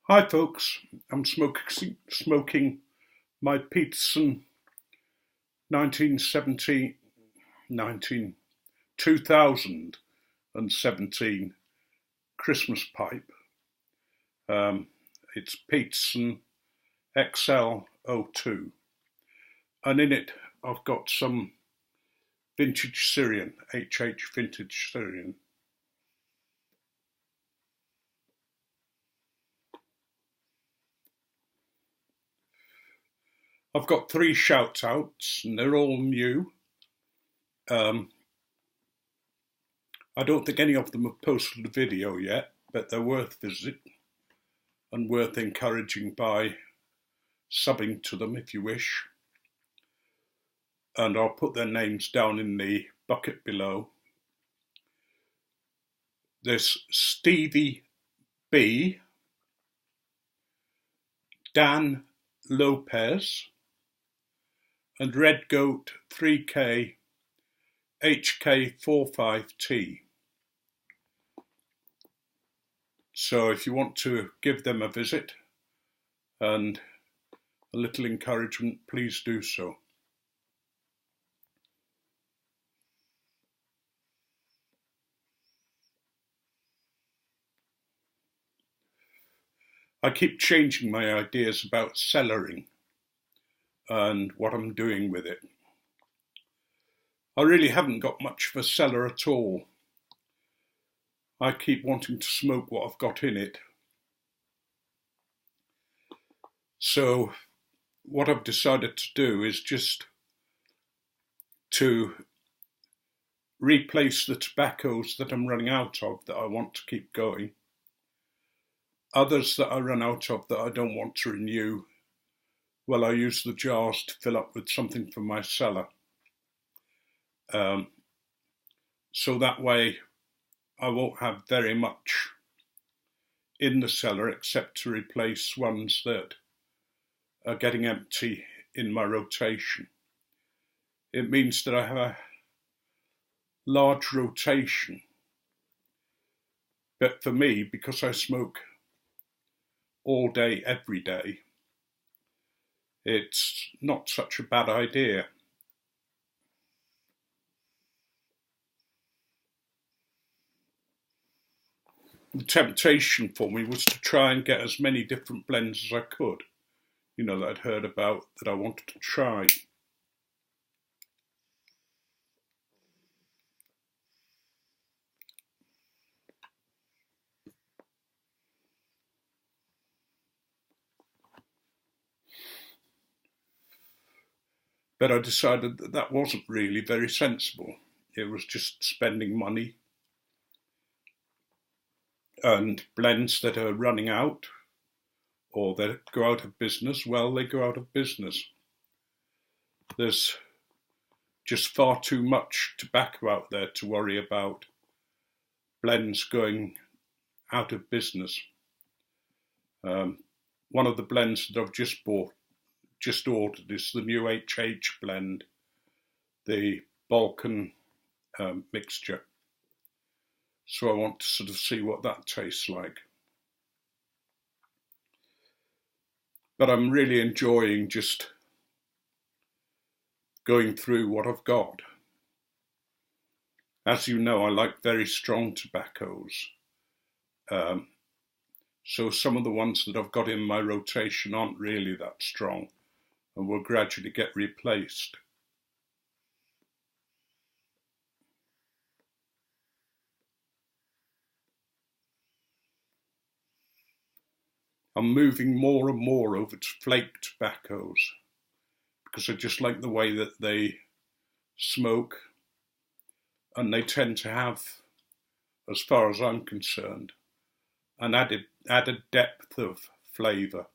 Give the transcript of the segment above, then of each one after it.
Hi folks, I'm smoking my Peterson 1917, 2017 Christmas pipe. It's Peterson XL02, and in it I've got some vintage Syrian, HH vintage Syrian. I've got 3 shoutouts and they're all new. I don't think any of them have posted a video yet, but they're worth visit and worth encouraging by subbing to them if you wish. And I'll put their names down in the bucket below. There's Stevie B, Dan Lopez, and Red Goat 3K HK45T. So if you want to give them a visit and a little encouragement, please do so. I keep changing my ideas about cellaring and what I'm doing with it. I really haven't got much of a cellar at all. I keep wanting to smoke what I've got in it. So what I've decided to do is just to replace the tobaccos that I'm running out of that I want to keep going. Others that I run out of that I don't want to renew, well, I use the jars to fill up with something from my cellar. So that way I won't have very much in the cellar except to replace ones that are getting empty in my rotation. It means that I have a large rotation. But for me, because I smoke all day, every day, it's not such a bad idea. The temptation for me was to try and get as many different blends as I could, that I'd heard about, that I wanted to try. But I decided that that wasn't really very sensible. It was just spending money, and blends that are running out or that go out of business, well, they go out of business. There's just far too much tobacco out there to worry about blends going out of business. One of the blends that I've just ordered is the new HH blend, the Balkan mixture. So I want to sort of see what that tastes like. But I'm really enjoying just going through what I've got. As you know, I like very strong tobaccos. So some of the ones that I've got in my rotation aren't really that strong and will gradually get replaced. I'm moving more and more over to flake tobaccos because I just like the way that they smoke, and they tend to have, as far as I'm concerned, an added depth of flavour.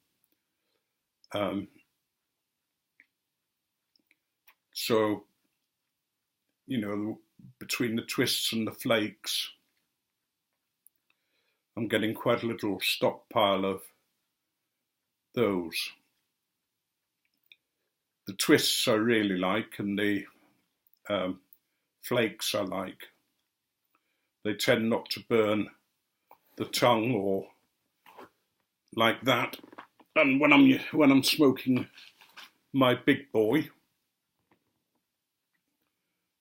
So, between the twists and the flakes, I'm getting quite a little stockpile of those. The twists I really like, and the flakes I like. They tend not to burn the tongue or like that. And when I'm smoking my big boy,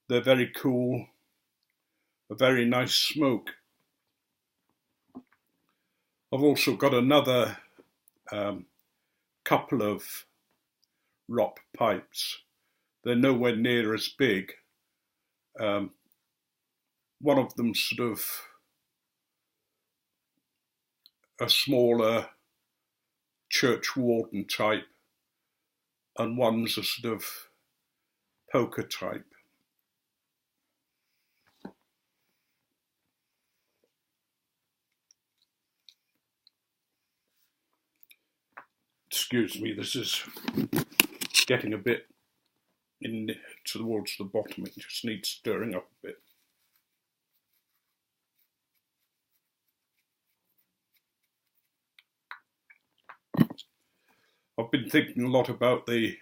they're very cool, a very nice smoke. I've also got another couple of ROP pipes. They're nowhere near as big. One of them's sort of a smaller church warden type, and one's a sort of poker type. Excuse me, this is getting a bit in towards the bottom. It just needs stirring up a bit. I've been thinking a lot about the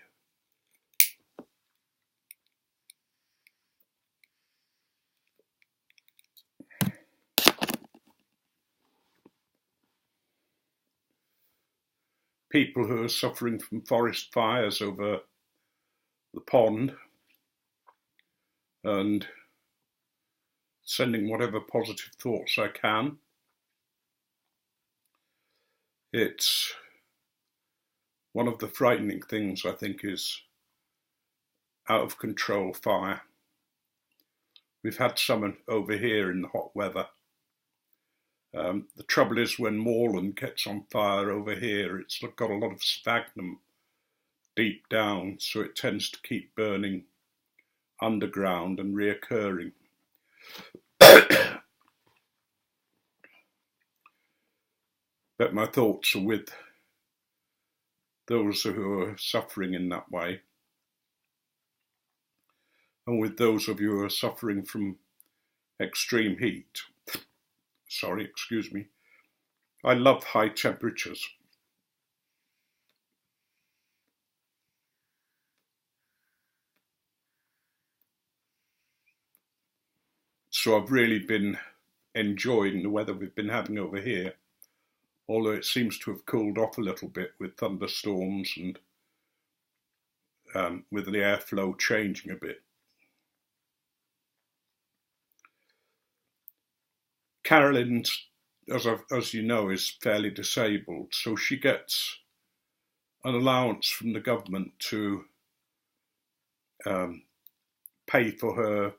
people who are suffering from forest fires over the pond, and sending whatever positive thoughts I can. It's one of the frightening things, I think, is out of control fire. We've had some over here in the hot weather. The trouble is when moorland gets on fire over here, it's got a lot of sphagnum deep down, so it tends to keep burning underground and reoccurring. But my thoughts are with those who are suffering in that way, and with those of you who are suffering from extreme heat. Sorry, excuse me. I love high temperatures. So I've really been enjoying the weather we've been having over here, although it seems to have cooled off a little bit with thunderstorms and with the airflow changing a bit. Carolyn, as you know, is fairly disabled, so she gets an allowance from the government to pay for her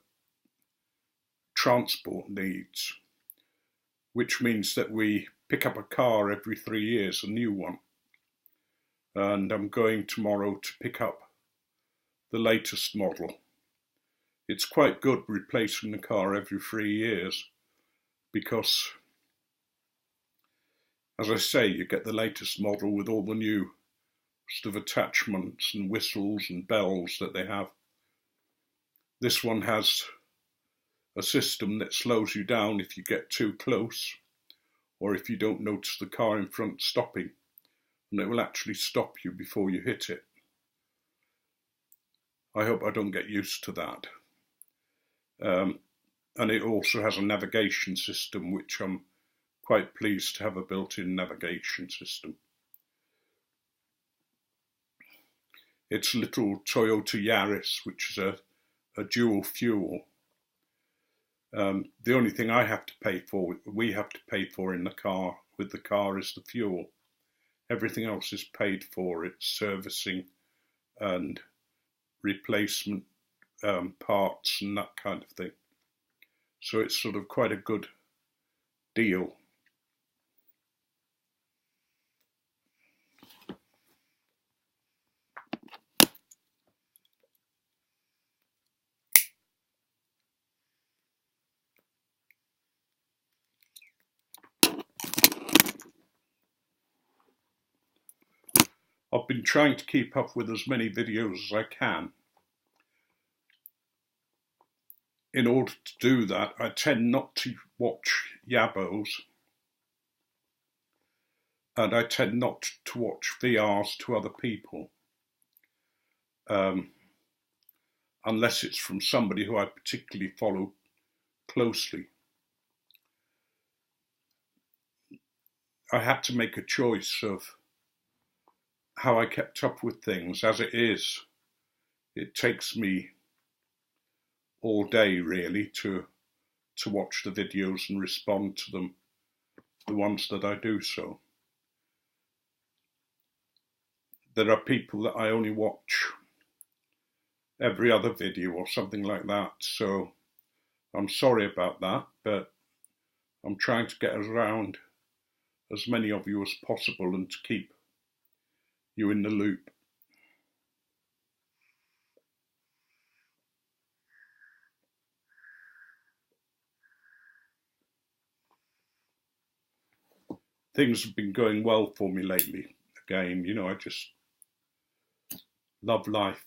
transport needs, which means that we pick up a car every 3 years, a new one. And I'm going tomorrow to pick up the latest model. It's quite good replacing the car every 3 years, because, as I say, you get the latest model with all the new sort of attachments and whistles and bells that they have. This one has a system that slows you down if you get too close, or if you don't notice the car in front stopping, and it will actually stop you before you hit it. I hope I don't get used to that. And it also has a navigation system, which I'm quite pleased to have a built-in navigation system. It's a little Toyota Yaris, which is a dual fuel. The only thing I have to pay for, we have to pay for in the car, with the car, is the fuel. Everything else is paid for. It's servicing and replacement parts and that kind of thing. So it's sort of quite a good deal. I've been trying to keep up with as many videos as I can. In order to do that, I tend not to watch yabos, and I tend not to watch VRs to other people, unless it's from somebody who I particularly follow closely. I had to make a choice of how I kept up with things. As it is, it takes me all day really to watch the videos and respond to them, the ones that I do so. There are people that I only watch every other video or something like that, so I'm sorry about that, but I'm trying to get around as many of you as possible and to keep you in the loop. Things have been going well for me lately. Again, you know, I just love life.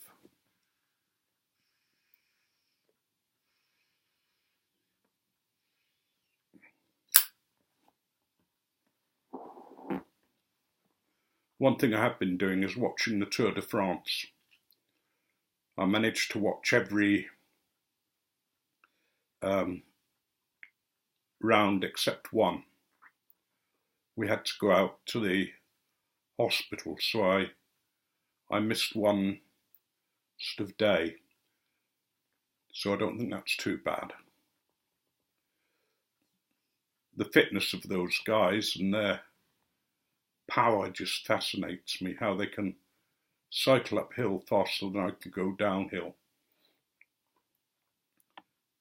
One thing I have been doing is watching the Tour de France. I managed to watch every round except one. We had to go out to the hospital, so I missed one sort of day. So I don't think that's too bad. The fitness of those guys and their power just fascinates me, how they can cycle uphill faster than I can go downhill.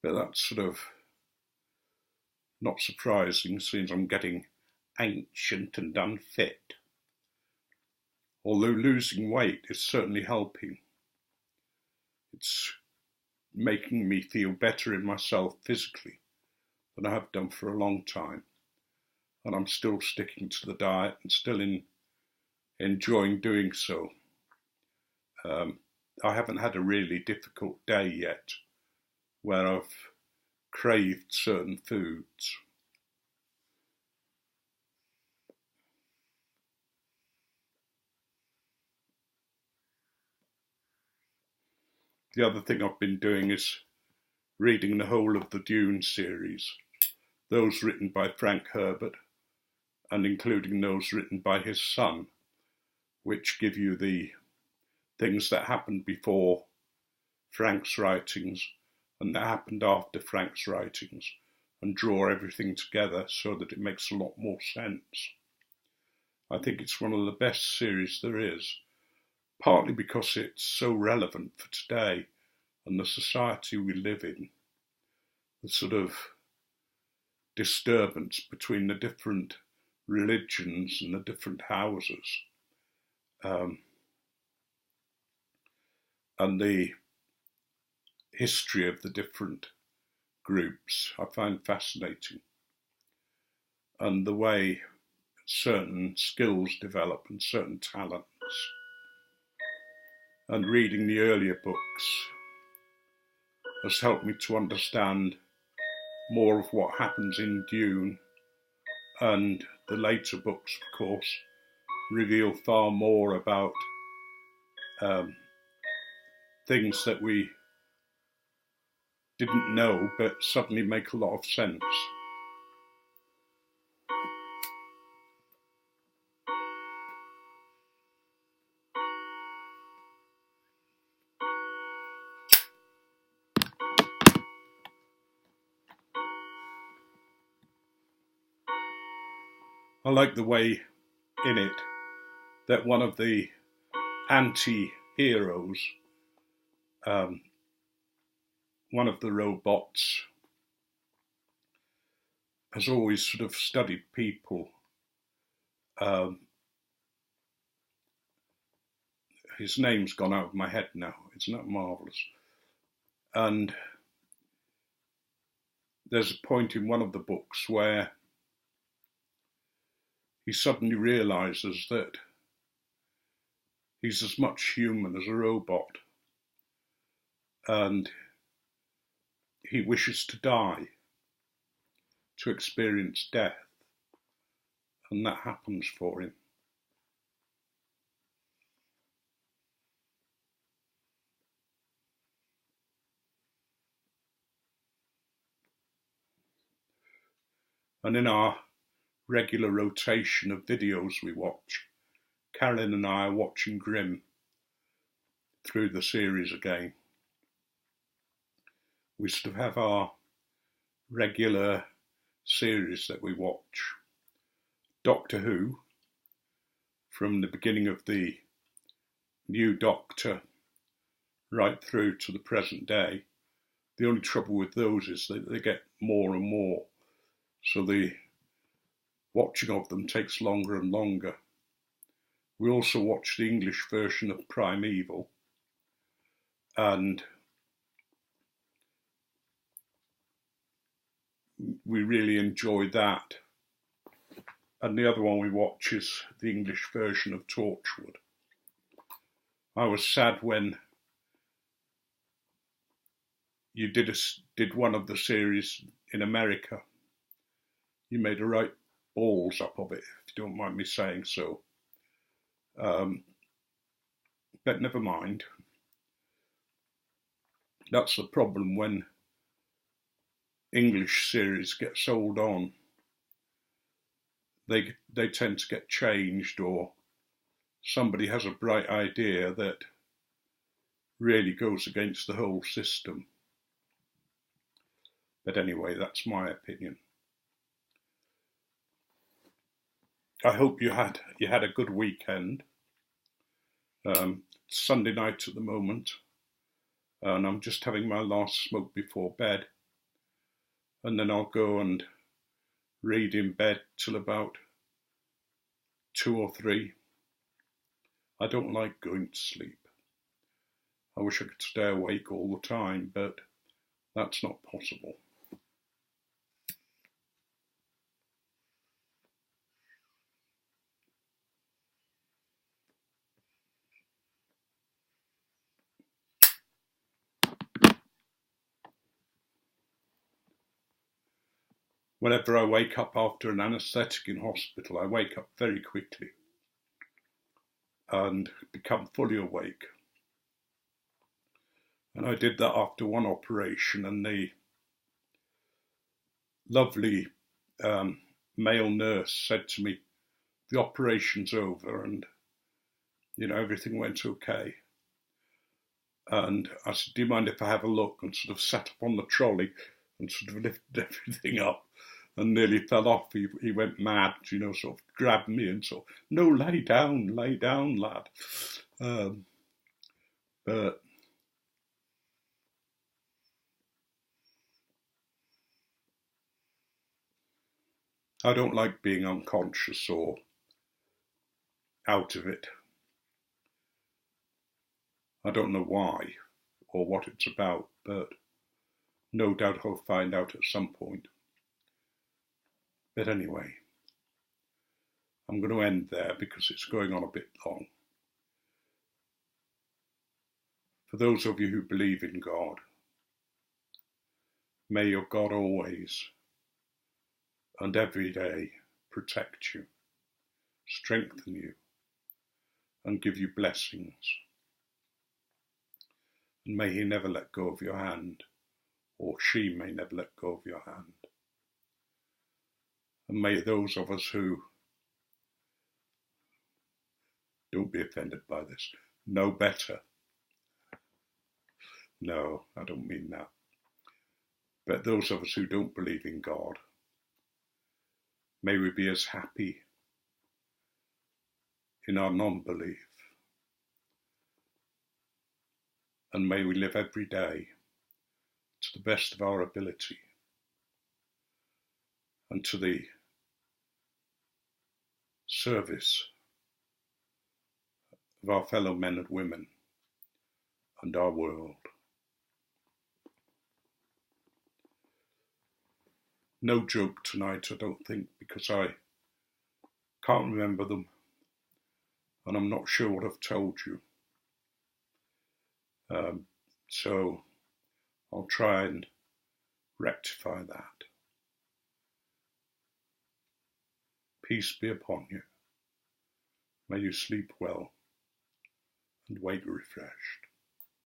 But that's sort of not surprising, since I'm getting ancient and unfit. Although losing weight is certainly helping. It's making me feel better in myself physically than I have done for a long time. And I'm still sticking to the diet and still enjoying doing so. I haven't had a really difficult day yet where I've craved certain foods. The other thing I've been doing is reading the whole of the Dune series, those written by Frank Herbert and including those written by his son, which give you the things that happened before Frank's writings and that happened after Frank's writings, and draw everything together so that it makes a lot more sense. I think it's one of the best series there is, partly because it's so relevant for today and the society we live in, the sort of disturbance between the different religions and the different houses, and the history of the different groups I find fascinating, and the way certain skills develop and certain talents. And reading the earlier books has helped me to understand more of what happens in Dune, and the later books, of course, reveal far more about things that we didn't know but suddenly make a lot of sense. I like the way in it that one of the anti-heroes, one of the robots, has always sort of studied people. His name's gone out of my head now. Isn't that marvellous? And there's a point in one of the books where he suddenly realises that he's as much human as a robot, and he wishes to die, to experience death, and that happens for him. And in our regular rotation of videos we watch. Carolyn and I are watching Grimm through the series again. We sort of have our regular series that we watch. Doctor Who, from the beginning of the new Doctor right through to the present day. The only trouble with those is that they get more and more, so the watching of them takes longer and longer. We also watch the English version of Primeval, and we really enjoy that. And the other one we watch is the English version of Torchwood. I was sad when you did one of the series in America. You made a right balls up of it, if you don't mind me saying so. But never mind. That's the problem when English series get sold on. They tend to get changed, or somebody has a bright idea that really goes against the whole system. But anyway, that's my opinion. I hope you had a good weekend. Sunday night at the moment, and I'm just having my last smoke before bed, and then I'll go and read in bed till about 2 or 3. I don't like going to sleep. I wish I could stay awake all the time, but that's not possible. Whenever I wake up after an anaesthetic in hospital, I wake up very quickly and become fully awake. And I did that after one operation, and the lovely male nurse said to me, the operation's over, and everything went okay. And I said, do you mind if I have a look? And sort of sat up on the trolley and sort of lifted everything up and nearly fell off. He went mad, sort of grabbed me and sort of, no, lay down, lad. But I don't like being unconscious or out of it. I don't know why or what it's about, but no doubt I'll find out at some point. But anyway, I'm going to end there because it's going on a bit long. For those of you who believe in God, may your God always and every day protect you, strengthen you, and give you blessings. And may he never let go of your hand, or she may never let go of your hand. And may those of us who, don't be offended by this, know better. No, I don't mean that. But those of us who don't believe in God, may we be as happy in our non-belief, and may we live every day to the best of our ability and to the service of our fellow men and women and our world. No joke tonight, I don't think, because I can't remember them and I'm not sure what I've told you. So I'll try and rectify that. Peace be upon you. May you sleep well and wake refreshed.